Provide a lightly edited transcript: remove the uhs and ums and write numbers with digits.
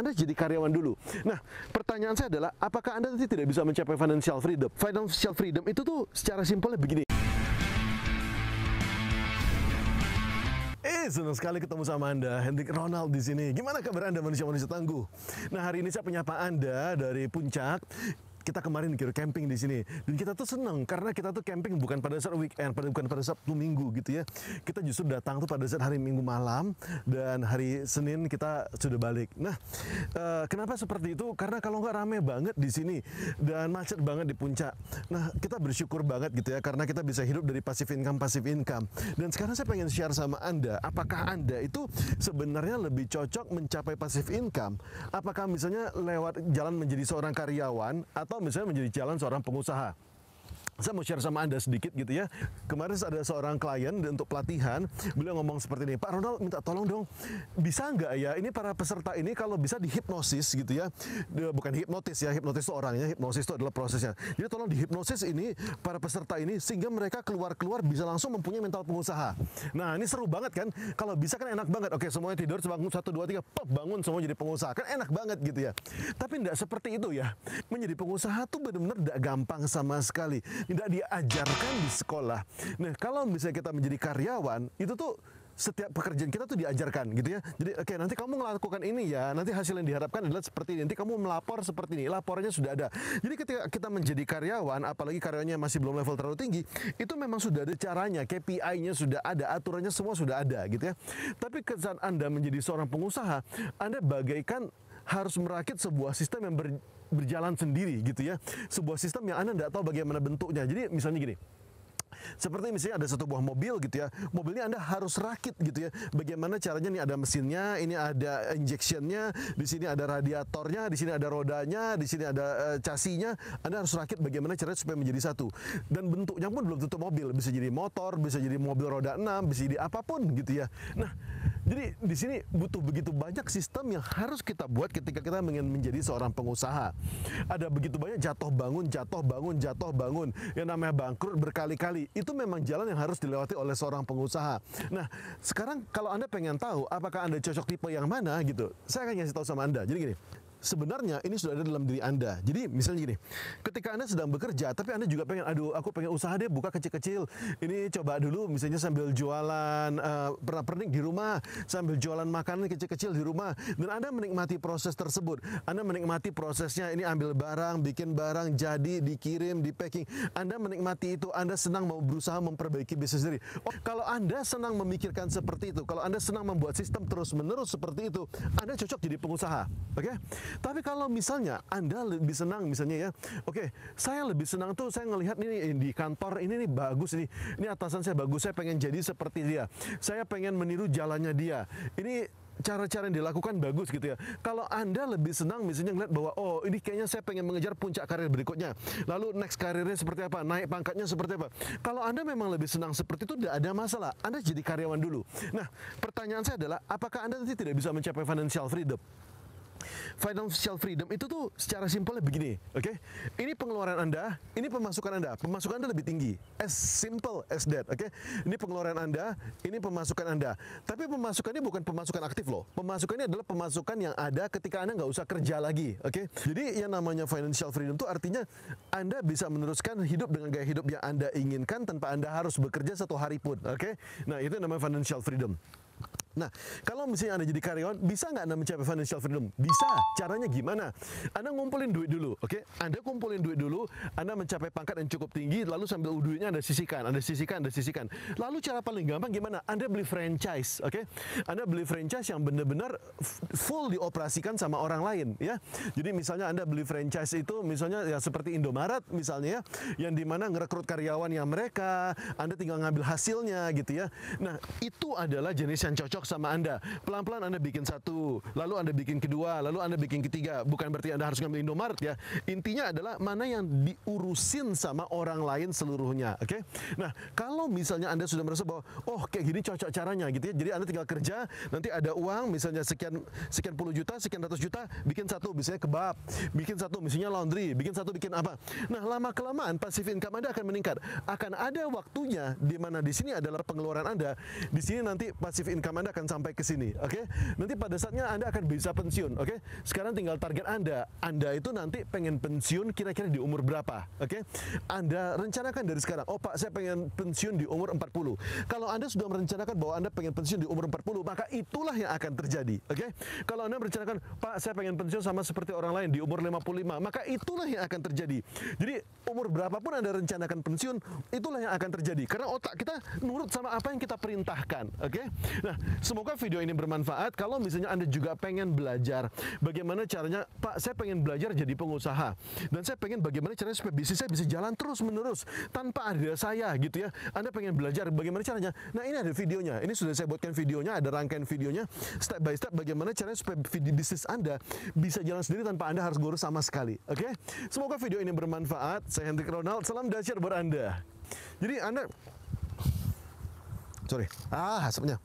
Anda jadi karyawan dulu. Nah, pertanyaan saya adalah, apakah Anda nanti tidak bisa mencapai financial freedom? Financial freedom itu tuh secara simpelnya begini. Senang sekali ketemu sama Anda, Hendrik Ronald di sini. Gimana kabar Anda, manusia-manusia tangguh? Nah, hari ini saya menyapa Anda dari Puncak. Kita kemarin kira camping di sini, dan kita tuh senang karena kita tuh camping bukan pada saat weekend, bukan pada Sabtu Minggu gitu ya. Kita justru datang tuh pada saat hari Minggu malam, dan hari Senin kita sudah balik. Nah, kenapa seperti itu? Karena kalau nggak rame banget di sini dan macet banget di Puncak. Nah, kita bersyukur banget gitu ya, karena kita bisa hidup dari passive income. Dan sekarang saya pengen share sama Anda, apakah Anda itu sebenarnya lebih cocok mencapai passive income? Apakah misalnya lewat jalan menjadi seorang karyawan, atau misalnya menjadi jalan seorang pengusaha? Saya mau share sama Anda sedikit gitu ya. Kemarin ada seorang klien untuk pelatihan, beliau ngomong seperti ini, Pak Ronald minta tolong dong, bisa nggak ya ini para peserta ini kalau bisa dihipnosis gitu ya. Bukan hipnotis ya, hipnotis itu orangnya, hipnosis itu adalah prosesnya. Jadi tolong dihipnosis ini para peserta ini sehingga mereka keluar bisa langsung mempunyai mental pengusaha. Nah, ini seru banget kan? Kalau bisa kan enak banget. Oke, semuanya tidur, bangun 1, 2, 3, pop, bangun semua jadi pengusaha. Kan enak banget gitu ya. Tapi tidak seperti itu ya. Menjadi pengusaha tuh benar-benar tidak gampang sama sekali. Tidak diajarkan di sekolah. Nah, kalau misalnya kita menjadi karyawan, itu tuh setiap pekerjaan kita tuh diajarkan gitu ya. Jadi oke, nanti kamu melakukan ini ya, nanti hasil yang diharapkan adalah seperti ini. Nanti kamu melapor seperti ini, laporannya sudah ada. Jadi ketika kita menjadi karyawan, apalagi karyawannya masih belum level terlalu tinggi, itu memang sudah ada caranya, KPI-nya sudah ada, aturannya semua sudah ada gitu ya. Tapi saat Anda menjadi seorang pengusaha, Anda bagaikan harus merakit sebuah sistem yang berjalan sendiri gitu ya. Sebuah sistem yang Anda tidak tahu bagaimana bentuknya. Jadi misalnya gini, seperti misalnya ada satu buah mobil gitu ya, mobilnya Anda harus rakit gitu ya. Bagaimana caranya? Nih ada mesinnya, ini ada injectionnya, di sini ada radiatornya, di sini ada rodanya, di sini ada chassis-nya. Anda harus rakit bagaimana caranya supaya menjadi satu. Dan bentuknya pun belum tentu mobil, bisa jadi motor, bisa jadi mobil roda 6, bisa jadi apapun gitu ya. Nah, jadi di sini butuh begitu banyak sistem yang harus kita buat ketika kita ingin menjadi seorang pengusaha. Ada begitu banyak jatuh bangun. Yang namanya bangkrut berkali-kali. Itu memang jalan yang harus dilewati oleh seorang pengusaha. Nah, sekarang kalau Anda pengen tahu apakah Anda cocok tipe yang mana gitu, saya akan kasih tahu sama Anda. Jadi gini, sebenarnya ini sudah ada dalam diri Anda. Jadi misalnya gini, ketika Anda sedang bekerja, tapi Anda juga pengen, aku pengen usaha deh, buka kecil-kecil. Ini coba dulu misalnya sambil jualan pernik di rumah, sambil jualan makanan kecil-kecil di rumah. Dan Anda menikmati proses tersebut. Anda menikmati prosesnya, ini ambil barang, bikin barang, jadi, dikirim, di packing. Anda menikmati itu, Anda senang mau berusaha memperbaiki bisnis sendiri. Kalau Anda senang memikirkan seperti itu, kalau Anda senang membuat sistem terus-menerus seperti itu, Anda cocok jadi pengusaha. Oke? Tapi kalau misalnya Anda lebih senang misalnya ya, oke, saya lebih senang tuh saya ngelihat ini di kantor ini nih bagus ini atasan saya bagus, saya pengen jadi seperti dia, saya pengen meniru jalannya dia, ini cara-cara yang dilakukan bagus gitu ya. Kalau Anda lebih senang misalnya ngeliat bahwa oh ini kayaknya saya pengen mengejar puncak karir berikutnya, lalu next karirnya seperti apa, naik pangkatnya seperti apa. Kalau Anda memang lebih senang seperti itu, tidak ada masalah. Anda jadi karyawan dulu. Nah, pertanyaan saya adalah, apakah Anda nanti tidak bisa mencapai financial freedom? Financial freedom itu tuh secara simpelnya begini, oke? Ini pengeluaran Anda, ini pemasukan Anda. Pemasukan Anda lebih tinggi, as simple as that, oke? Ini pengeluaran Anda, ini pemasukan Anda. Tapi pemasukannya bukan pemasukan aktif loh. Pemasukannya adalah pemasukan yang ada ketika Anda nggak usah kerja lagi, oke? Jadi yang namanya financial freedom itu artinya Anda bisa meneruskan hidup dengan gaya hidup yang Anda inginkan tanpa Anda harus bekerja satu hari pun, oke? Nah, itu namanya financial freedom. Nah, kalau misalnya Anda jadi karyawan, bisa nggak Anda mencapai financial freedom? Bisa. Caranya gimana? Anda ngumpulin duit dulu, oke? Anda kumpulin duit dulu, Anda mencapai pangkat yang cukup tinggi, lalu sambil duitnya Anda sisihkan. Lalu cara paling gampang gimana? Anda beli franchise, oke? Anda beli franchise yang benar-benar full dioperasikan sama orang lain, ya. Jadi misalnya Anda beli franchise itu, misalnya ya seperti Indomaret misalnya, ya, yang dimana ngerekrut karyawan yang mereka, Anda tinggal ngambil hasilnya gitu ya. Nah, itu adalah jenis yang cocok sama Anda. Pelan-pelan Anda bikin satu, lalu Anda bikin kedua, lalu Anda bikin ketiga. Bukan berarti Anda harus ngambil Indomaret ya. Intinya adalah mana yang diurusin sama orang lain seluruhnya, oke? Nah, kalau misalnya Anda sudah merasa bahwa oh kayak gini cocok caranya gitu ya. Jadi Anda tinggal kerja, nanti ada uang misalnya sekian puluh juta, sekian ratus juta, bikin satu misalnya kebab, bikin satu misalnya laundry, bikin satu bikin apa. Nah, lama-kelamaan passive income Anda akan meningkat. Akan ada waktunya di mana di sini adalah pengeluaran Anda, di sini nanti passive income Anda Anda akan sampai ke sini, oke? Nanti pada saatnya Anda akan bisa pensiun, oke? Sekarang tinggal target Anda. Anda itu nanti pengen pensiun kira-kira di umur berapa, oke? Anda rencanakan dari sekarang, oh Pak, saya pengen pensiun di umur 40. Kalau Anda sudah merencanakan bahwa Anda pengen pensiun di umur 40, maka itulah yang akan terjadi, oke? Kalau Anda merencanakan, Pak, saya pengen pensiun sama seperti orang lain di umur 55, maka itulah yang akan terjadi. Jadi, umur berapapun Anda rencanakan pensiun, itulah yang akan terjadi. Karena otak kita nurut sama apa yang kita perintahkan, oke? Nah, semoga video ini bermanfaat. Kalau misalnya Anda juga pengen belajar bagaimana caranya, Pak, saya pengen belajar jadi pengusaha, dan saya pengen bagaimana caranya supaya bisnis saya bisa jalan terus-menerus tanpa ada saya, gitu ya. Anda pengen belajar bagaimana caranya. Nah, ini ada videonya. Ini sudah saya buatkan videonya, ada rangkaian videonya step by step bagaimana caranya supaya bisnis Anda bisa jalan sendiri tanpa Anda harus ngurus sama sekali, oke? Semoga video ini bermanfaat. Saya Hendrik Ronald, salam dahsyat buat Anda. Jadi Anda, sorry, asapnya.